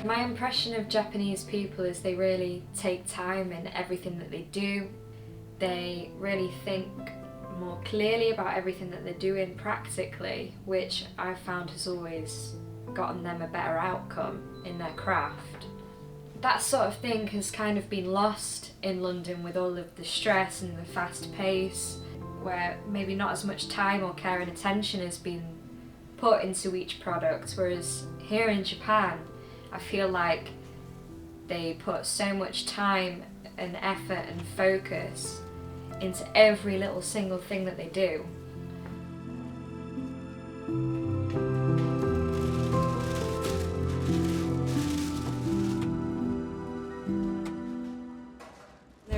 My impression of Japanese people is they really take time in everything that they do. They really think more clearly about everything that they're doing practically, which I've found has always gotten them a better outcome in their craft. That sort of thing has kind of been lost in London with all of the stress and the fast pace, where maybe not as much time or care and attention has been put into each product, whereas here in Japan I feel like they put so much time and effort and focus into every little single thing that they do.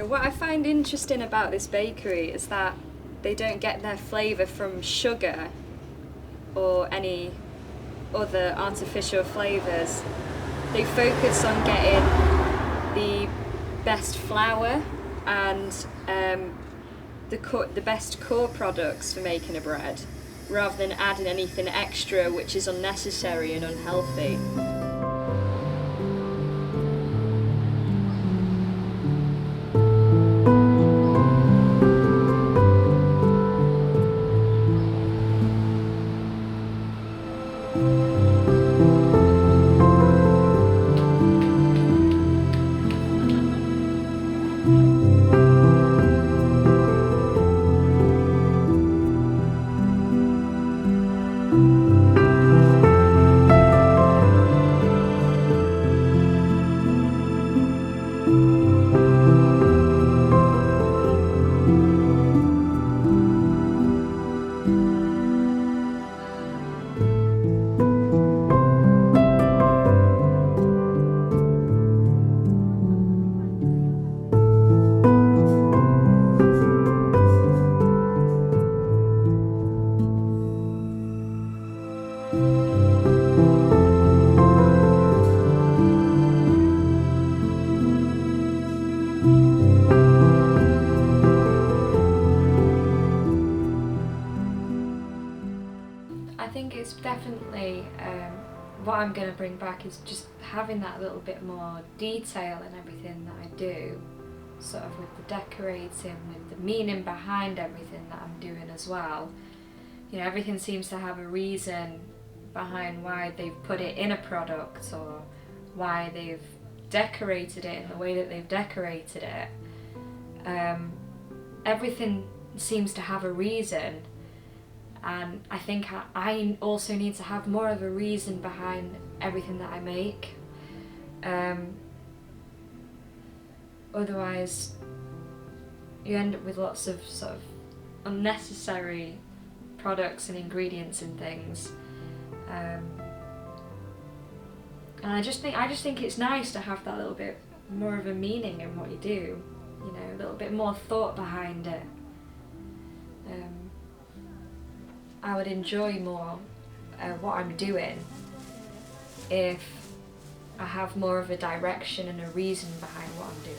What I find interesting about this bakery is that they don't get their flavour from sugar or any other artificial flavours. They focus on getting the best flour and the best core products for making a bread, rather than adding anything extra which is unnecessary and unhealthy. I think it's definitely what I'm going to bring back is just having that little bit more detail in everything that I do, sort of with the decorating, with the meaning behind everything that I'm doing as well. You know, everything seems to have a reason behind why they've put it in a product or why they've decorated it in the way that they've decorated it. Everything seems to have a reason. And I think I also need to have more of a reason behind everything that I make. Otherwise, you end up with lots of sort of unnecessary products and ingredients and things. And I just think it's nice to have that little bit more of a meaning in what you do. You know, a little bit more thought behind it. I would enjoy more what I'm doing if I have more of a direction and a reason behind what I'm doing.